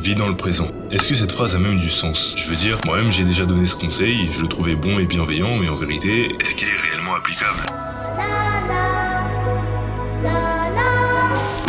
vis dans le présent. Est-ce que cette phrase a même du sens? Je veux dire, moi-même j'ai déjà donné ce conseil, je le trouvais bon et bienveillant, mais en vérité, est-ce qu'il est réellement applicable?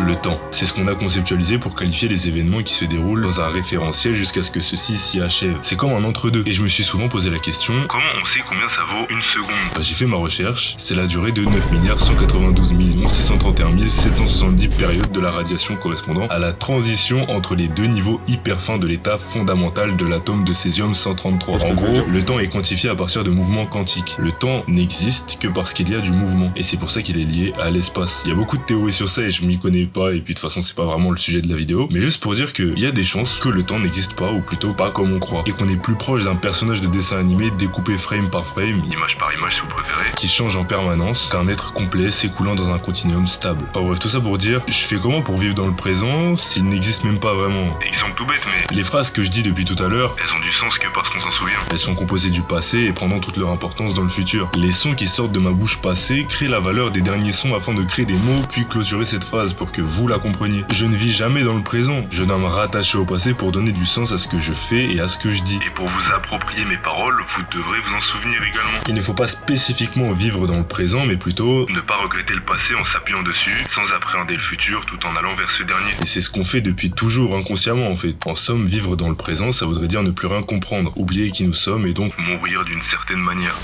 Le temps, c'est ce qu'on a conceptualisé pour qualifier les événements qui se déroulent dans un référentiel jusqu'à ce que ceci s'y achève. C'est comme un entre-deux. Et je me suis souvent posé la question, comment on sait combien ça vaut une seconde? J'ai fait ma recherche, c'est la durée de 9 192 631 770 périodes de la radiation correspondant à la transition entre les deux niveaux hyper fins de l'état fondamental de l'atome de césium-133. En gros, le temps est quantifié à partir de mouvements quantiques. Le temps n'existe que parce qu'il y a du mouvement, et c'est pour ça qu'il est lié à l'espace. Il y a beaucoup de théories sur ça et je m'y connais pas, et puis de toute façon c'est pas vraiment le sujet de la vidéo, mais juste pour dire qu'il y a des chances que le temps n'existe pas, ou plutôt pas comme on croit, et qu'on est plus proche d'un personnage de dessin animé découpé frame par frame, image par image si vous préférez, qui change en permanence, qu'un être complet s'écoulant dans un continuum stable. Enfin bref, tout ça pour dire, je fais comment pour vivre dans le présent s'il n'existe même pas vraiment? Exemple tout bête, mais les phrases que je dis depuis tout à l'heure, elles ont du sens que parce qu'on s'en souvient. Elles sont composées du passé et prendront toute leur importance dans le futur. Les sons qui sortent de ma bouche passée créent la valeur des derniers sons afin de créer des mots puis clôturer cette phrase pour que vous la compreniez. Je ne vis jamais dans le présent, je dois me rattacher au passé pour donner du sens à ce que je fais et à ce que je dis. Et pour vous approprier mes paroles, vous devrez vous en souvenir également. Il ne faut pas spécifiquement vivre dans le présent, mais plutôt ne pas regretter le passé en s'appuyant dessus, sans appréhender le futur tout en allant vers ce dernier. Et c'est ce qu'on fait depuis toujours inconsciemment en fait. En somme, vivre dans le présent, ça voudrait dire ne plus rien comprendre, oublier qui nous sommes et donc mourir d'une certaine manière.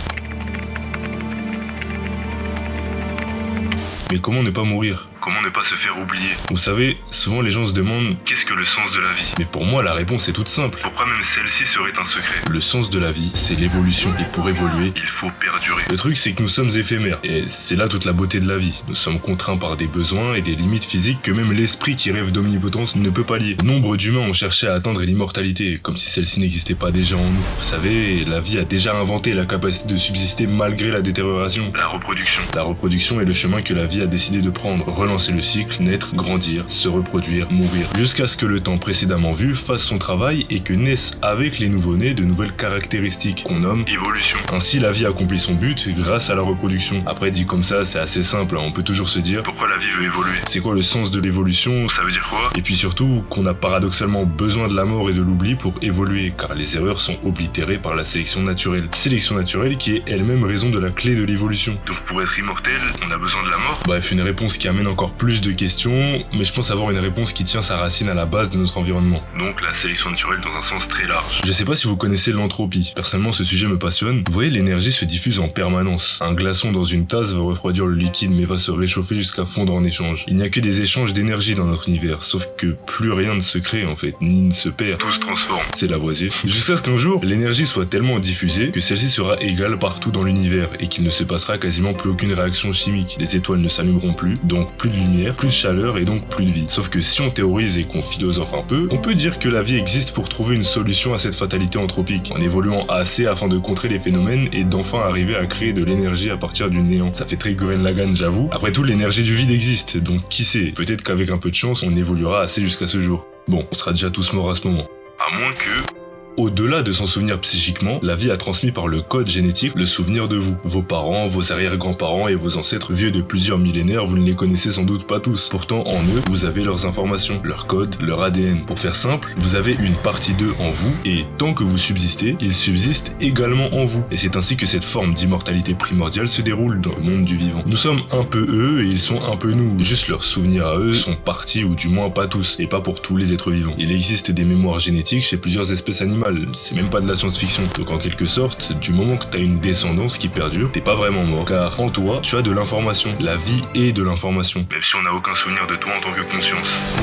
Mais comment ne pas mourir? Comment ne pas se faire oublier? Vous savez, souvent les gens se demandent qu'est-ce que le sens de la vie? Mais pour moi, la réponse est toute simple. Pourquoi même celle-ci serait un secret? Le sens de la vie, c'est l'évolution. Et pour évoluer, il faut perdurer. Le truc, c'est que nous sommes éphémères. Et c'est là toute la beauté de la vie. Nous sommes contraints par des besoins et des limites physiques que même l'esprit qui rêve d'omnipotence ne peut pallier. Nombre d'humains ont cherché à atteindre l'immortalité, comme si celle-ci n'existait pas déjà en nous. Vous savez, la vie a déjà inventé la capacité de subsister malgré la détérioration. La reproduction. La reproduction est le chemin que la vie a décidé de prendre. Relancer le cycle, naître, grandir, se reproduire, mourir, jusqu'à ce que le temps précédemment vu fasse son travail et que naissent avec les nouveau-nés de nouvelles caractéristiques qu'on nomme évolution. Ainsi, la vie accomplit son but grâce à la reproduction. Après, dit comme ça, c'est assez simple, on peut toujours se dire pourquoi la vie veut évoluer? C'est quoi le sens de l'évolution? Ça veut dire quoi? Et puis surtout, qu'on a paradoxalement besoin de la mort et de l'oubli pour évoluer, car les erreurs sont oblitérées par la sélection naturelle. Sélection naturelle qui est elle-même raison de la clé de l'évolution. Donc pour être immortel, on a besoin de la mort? Bref, une réponse qui amène encore plus de questions, mais je pense avoir une réponse qui tient sa racine à la base de notre environnement. Donc la sélection naturelle dans un sens très large. Je sais pas si vous connaissez l'entropie. Personnellement, ce sujet me passionne. Vous voyez, l'énergie se diffuse en permanence. Un glaçon dans une tasse va refroidir le liquide mais va se réchauffer jusqu'à fondre en échange. Il n'y a que des échanges d'énergie dans notre univers, sauf que plus rien ne se crée en fait, ni ne se perd. Tout se transforme. C'est Lavoisier. Jusqu'à ce qu'un jour, l'énergie soit tellement diffusée que celle-ci sera égale partout dans l'univers et qu'il ne se passera quasiment plus aucune réaction chimique. Les étoiles ne s'allumeront plus, donc plus de lumière, plus de chaleur et donc plus de vie. Sauf que si on théorise et qu'on philosophe un peu, on peut dire que la vie existe pour trouver une solution à cette fatalité anthropique, en évoluant assez afin de contrer les phénomènes et d'enfin arriver à créer de l'énergie à partir du néant. Ça fait très Gurren Lagann, j'avoue. Après tout, l'énergie du vide existe, donc qui sait, peut-être qu'avec un peu de chance, on évoluera assez jusqu'à ce jour. Bon, on sera déjà tous morts à ce moment. À moins que... Au-delà de s'en souvenir psychiquement, la vie a transmis par le code génétique le souvenir de vous. Vos parents, vos arrière-grands-parents et vos ancêtres vieux de plusieurs millénaires, vous ne les connaissez sans doute pas tous. Pourtant, en eux, vous avez leurs informations, leurs codes, leur ADN. Pour faire simple, vous avez une partie d'eux en vous, et tant que vous subsistez, ils subsistent également en vous. Et c'est ainsi que cette forme d'immortalité primordiale se déroule dans le monde du vivant. Nous sommes un peu eux et ils sont un peu nous. Juste leurs souvenirs à eux sont partis, ou du moins pas tous, et pas pour tous les êtres vivants. Il existe des mémoires génétiques chez plusieurs espèces animales. C'est même pas de la science-fiction. Donc en quelque sorte, du moment que t'as une descendance qui perdure, t'es pas vraiment mort. Car en toi, tu as de l'information. La vie est de l'information. Même si on n'a aucun souvenir de toi en tant que conscience.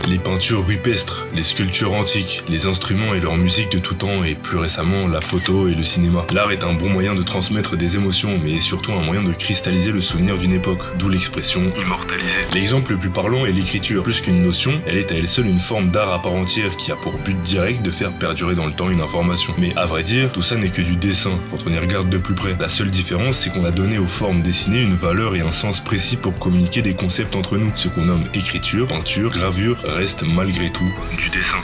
Les peintures rupestres, les sculptures antiques, les instruments et leur musique de tout temps et plus récemment la photo et le cinéma. L'art est un bon moyen de transmettre des émotions mais surtout un moyen de cristalliser le souvenir d'une époque, d'où l'expression immortalisée. L'exemple le plus parlant est l'écriture. Plus qu'une notion, elle est à elle seule une forme d'art à part entière qui a pour but direct de faire perdurer dans le temps une information. Mais à vrai dire, tout ça n'est que du dessin quand on y regarde de plus près. La seule différence, c'est qu'on a donné aux formes dessinées une valeur et un sens précis pour communiquer des concepts entre nous. Ce qu'on nomme écriture, peinture, gravure, reste malgré tout du dessin.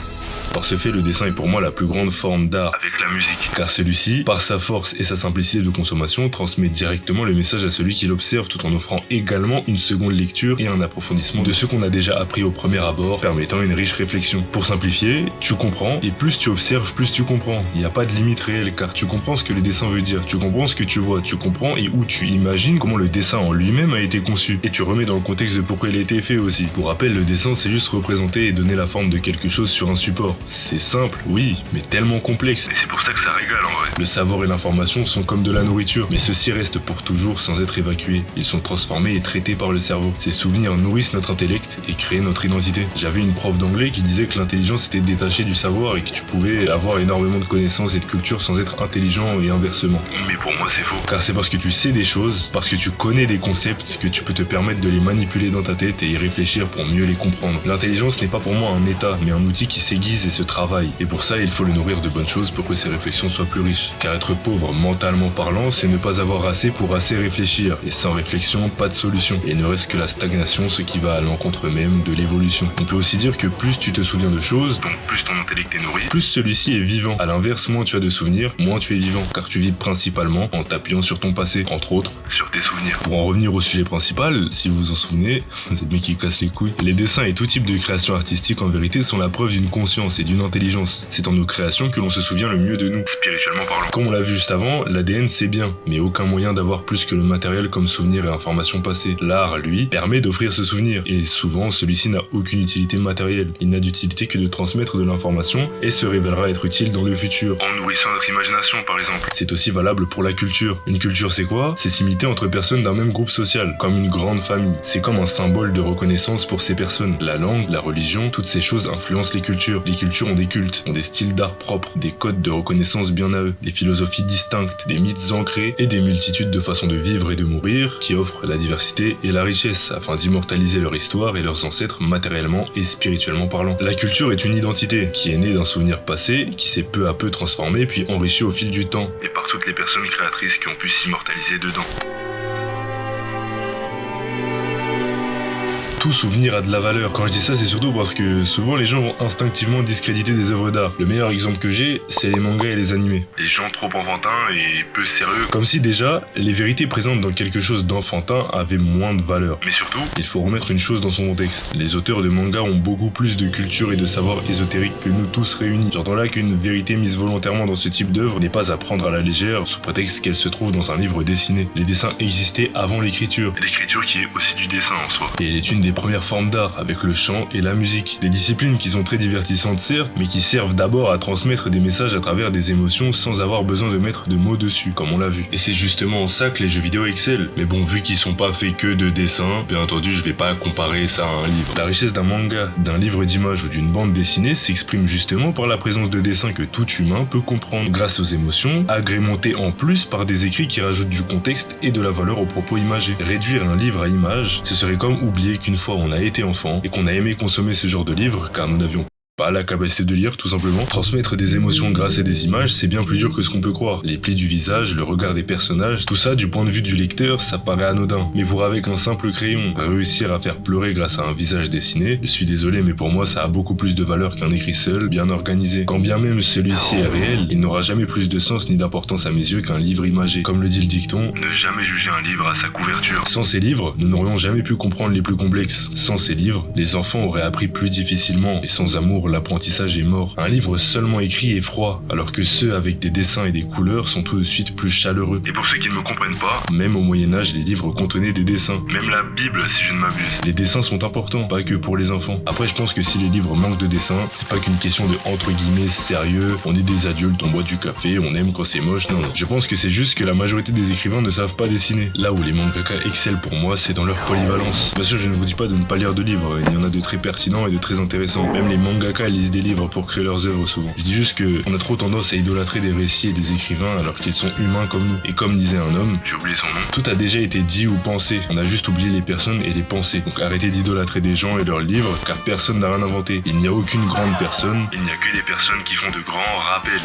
Par ce fait, le dessin est pour moi la plus grande forme d'art avec la musique, car celui-ci, par sa force et sa simplicité de consommation, transmet directement le message à celui qui l'observe tout en offrant également une seconde lecture et un approfondissement de ce qu'on a déjà appris au premier abord, permettant une riche réflexion. Pour simplifier, tu comprends, et plus tu observes, plus tu comprends. Il n'y a pas de limite réelle, car tu comprends ce que le dessin veut dire, tu comprends ce que tu vois, tu comprends et où tu imagines comment le dessin en lui-même a été conçu, et tu remets dans le contexte de pourquoi il a été fait aussi. Pour rappel, le dessin c'est juste représenter et donner la forme de quelque chose sur un support. C'est simple, oui, mais tellement complexe. Et c'est pour ça que ça régale en vrai. Le savoir et l'information sont comme de la nourriture, mais ceux-ci restent pour toujours sans être évacués. Ils sont transformés et traités par le cerveau. Ces souvenirs nourrissent notre intellect et créent notre identité. J'avais une prof d'anglais qui disait que l'intelligence était détachée du savoir et que tu pouvais avoir énormément de connaissances et de culture sans être intelligent et inversement. Mais pour moi c'est faux. Car c'est parce que tu sais des choses, parce que tu connais des concepts, que tu peux te permettre de les manipuler dans ta tête et y réfléchir pour mieux les comprendre. L'intelligence n'est pas pour moi un état, mais un outil qui s'aiguise et se travaille. Et pour ça, il faut le nourrir de bonnes choses pour que ses réflexions soient plus riches. Car être pauvre mentalement parlant, c'est ne pas avoir assez pour assez réfléchir. Et sans réflexion, pas de solution. Et il ne reste que la stagnation, ce qui va à l'encontre même de l'évolution. On peut aussi dire que plus tu te souviens de choses, donc plus ton intellect est nourri, plus celui-ci est vivant. À l'inverse, moins tu as de souvenirs, moins tu es vivant. Car tu vis principalement en t'appuyant sur ton passé, entre autres, sur tes souvenirs. Pour en revenir au sujet principal, si vous vous en souvenez, c'est le mec qui casse les couilles. Les dessins et tout type de création artistique en vérité sont la preuve d'une conscience et d'une intelligence. C'est en nos créations que l'on se souvient le mieux de nous, spirituellement parlant. Comme on l'a vu juste avant, l'ADN c'est bien, mais aucun moyen d'avoir plus que le matériel comme souvenir et information passée. L'art, lui, permet d'offrir ce souvenir, et souvent celui-ci n'a aucune utilité matérielle. Il n'a d'utilité que de transmettre de l'information et se révélera être utile dans le futur, en nourrissant notre imagination par exemple. C'est aussi valable pour la culture. Une culture c'est quoi? C'est s'imiter entre personnes d'un même groupe social, comme une grande famille. C'est comme un symbole de reconnaissance pour ces personnes. La langue, la religion, toutes ces choses influencent les cultures. Les cultures ont des cultes, ont des styles d'art propres, des codes de reconnaissance bien à eux, des philosophies distinctes, des mythes ancrés et des multitudes de façons de vivre et de mourir qui offrent la diversité et la richesse afin d'immortaliser leur histoire et leurs ancêtres matériellement et spirituellement parlant. La culture est une identité qui est née d'un souvenir passé, qui s'est peu à peu transformé puis enrichi au fil du temps et par toutes les personnes créatrices qui ont pu s'immortaliser dedans. Tout souvenir a de la valeur. Quand je dis ça, c'est surtout parce que souvent les gens vont instinctivement discréditer des œuvres d'art. Le meilleur exemple que j'ai, c'est les mangas et les animés. Les gens trop enfantins et peu sérieux. Comme si déjà, les vérités présentes dans quelque chose d'enfantin avaient moins de valeur. Mais surtout, il faut remettre une chose dans son contexte. Les auteurs de mangas ont beaucoup plus de culture et de savoir ésotérique que nous tous réunis. J'entends là qu'une vérité mise volontairement dans ce type d'œuvre n'est pas à prendre à la légère sous prétexte qu'elle se trouve dans un livre dessiné. Les dessins existaient avant l'écriture. L'écriture qui est aussi du dessin en soi. Et elle est une des premières formes d'art avec le chant et la musique. Des disciplines qui sont très divertissantes certes, mais qui servent d'abord à transmettre des messages à travers des émotions sans avoir besoin de mettre de mots dessus, comme on l'a vu. Et c'est justement en ça que les jeux vidéo excellent. Mais bon, vu qu'ils sont pas faits que de dessins, bien entendu je vais pas comparer ça à un livre. La richesse d'un manga, d'un livre d'images ou d'une bande dessinée s'exprime justement par la présence de dessins que tout humain peut comprendre, grâce aux émotions, agrémentées en plus par des écrits qui rajoutent du contexte et de la valeur aux propos imagés. Réduire un livre à images, ce serait comme oublier qu'une fois on a été enfant et qu'on a aimé consommer ce genre de livre car nous n'avions pas la capacité de lire, tout simplement. Transmettre des émotions grâce à des images, c'est bien plus dur que ce qu'on peut croire. Les plis du visage, le regard des personnages, tout ça, du point de vue du lecteur, ça paraît anodin. Mais pour avec un simple crayon, réussir à faire pleurer grâce à un visage dessiné, je suis désolé, mais pour moi, ça a beaucoup plus de valeur qu'un écrit seul, bien organisé. Quand bien même celui-ci est réel, il n'aura jamais plus de sens ni d'importance à mes yeux qu'un livre imagé. Comme le dit le dicton, ne jamais juger un livre à sa couverture. Sans ces livres, nous n'aurions jamais pu comprendre les plus complexes. Sans ces livres, les enfants auraient appris plus difficilement, et sans amour, l'apprentissage est mort. Un livre seulement écrit est froid, alors que ceux avec des dessins et des couleurs sont tout de suite plus chaleureux. Et pour ceux qui ne me comprennent pas, même au Moyen-Âge, les livres contenaient des dessins. Même la Bible, si je ne m'abuse. Les dessins sont importants, pas que pour les enfants. Après, je pense que si les livres manquent de dessins, c'est pas qu'une question de entre guillemets sérieux, on est des adultes, on boit du café, on aime quand c'est moche, non. Je pense que c'est juste que la majorité des écrivains ne savent pas dessiner. Là où les mangaka excellent pour moi, c'est dans leur polyvalence. Bien sûr, je ne vous dis pas de ne pas lire de livres, il y en a de très pertinents et de très intéressants. Même les mangaka lisent des livres pour créer leurs œuvres souvent. Je dis juste que on a trop tendance à idolâtrer des récits et des écrivains alors qu'ils sont humains comme nous. Et comme disait un homme, j'ai oublié son nom, tout a déjà été dit ou pensé. On a juste oublié les personnes et les pensées. Donc arrêtez d'idolâtrer des gens et leurs livres car personne n'a rien inventé. Il n'y a aucune grande personne, il n'y a que des personnes qui font de grands rappels.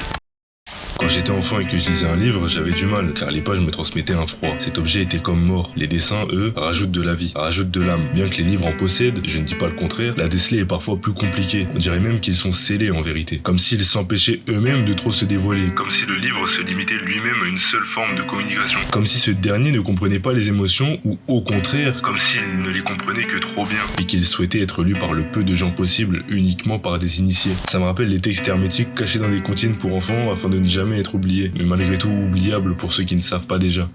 Quand j'étais enfant et que je lisais un livre, j'avais du mal, car les pages me transmettaient un froid. Cet objet était comme mort. Les dessins, eux, rajoutent de la vie, rajoutent de l'âme. Bien que les livres en possèdent, je ne dis pas le contraire, la déceler est parfois plus compliquée. On dirait même qu'ils sont scellés en vérité. Comme s'ils s'empêchaient eux-mêmes de trop se dévoiler. Comme si le livre se limitait lui-même à une seule forme de communication. Comme si ce dernier ne comprenait pas les émotions, ou au contraire, comme s'il ne les comprenait que trop bien. Et qu'il souhaitait être lu par le peu de gens possible, uniquement par des initiés. Ça me rappelle les textes hermétiques cachés dans des comptines pour enfants afin de ne jamais être oubliés, mais malgré tout oubliables pour ceux qui ne savent pas déjà.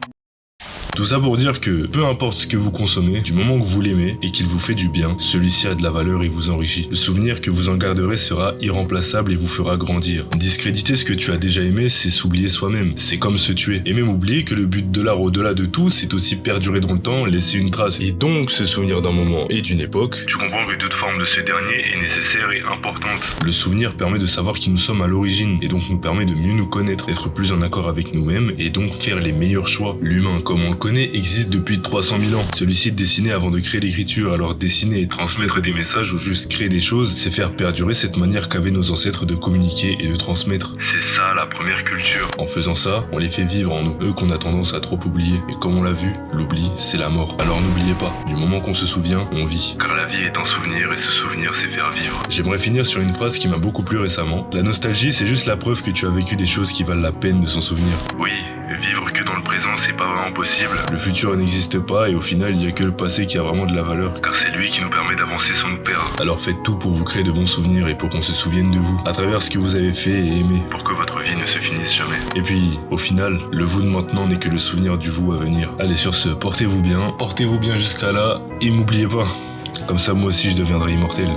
Tout ça pour dire que, peu importe ce que vous consommez, du moment que vous l'aimez et qu'il vous fait du bien, celui-ci a de la valeur et vous enrichit. Le souvenir que vous en garderez sera irremplaçable et vous fera grandir. Discréditer ce que tu as déjà aimé, c'est s'oublier soi-même. C'est comme se tuer. Et même oublier que le but de l'art au-delà de tout, c'est aussi perdurer dans le temps, laisser une trace. Et donc se souvenir d'un moment et d'une époque. Tu comprends que toute forme de ce dernier est nécessaire et importante. Le souvenir permet de savoir qui nous sommes à l'origine et donc nous permet de mieux nous connaître, d'être plus en accord avec nous-mêmes et donc faire les meilleurs choix. L'humain, comme on le connaît, existe depuis 300 000 ans. Celui-ci dessinait avant de créer l'écriture, alors dessiner et transmettre des messages ou juste créer des choses, c'est faire perdurer cette manière qu'avaient nos ancêtres de communiquer et de transmettre. C'est ça la première culture. En faisant ça, on les fait vivre en nous, eux qu'on a tendance à trop oublier. Et comme on l'a vu, l'oubli, c'est la mort. Alors n'oubliez pas, du moment qu'on se souvient, on vit. Car la vie est un souvenir et ce souvenir, c'est faire vivre. J'aimerais finir sur une phrase qui m'a beaucoup plu récemment. La nostalgie, c'est juste la preuve que tu as vécu des choses qui valent la peine de s'en souvenir. Oui. Vivre que dans le présent, c'est pas vraiment possible. Le futur n'existe pas et au final, il y a que le passé qui a vraiment de la valeur. Car c'est lui qui nous permet d'avancer sans nous perdre. Alors faites tout pour vous créer de bons souvenirs et pour qu'on se souvienne de vous, à travers ce que vous avez fait et aimé. Pour que votre vie ne se finisse jamais. Et puis, au final, le vous de maintenant n'est que le souvenir du vous à venir. Allez, sur ce, portez-vous bien jusqu'à là et m'oubliez pas. Comme ça, moi aussi, je deviendrai immortel.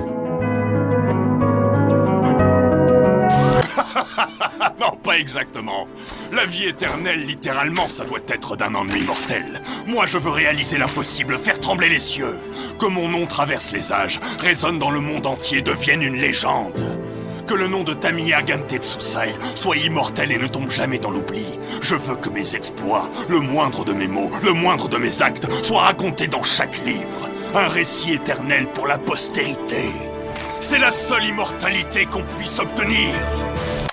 Non, pas exactement. La vie éternelle, littéralement, ça doit être d'un ennui mortel. Moi, je veux réaliser l'impossible, faire trembler les cieux. Que mon nom traverse les âges, résonne dans le monde entier, devienne une légende. Que le nom de Tamiya Gantetsusai soit immortel et ne tombe jamais dans l'oubli. Je veux que mes exploits, le moindre de mes mots, le moindre de mes actes, soient racontés dans chaque livre. Un récit éternel pour la postérité. C'est la seule immortalité qu'on puisse obtenir.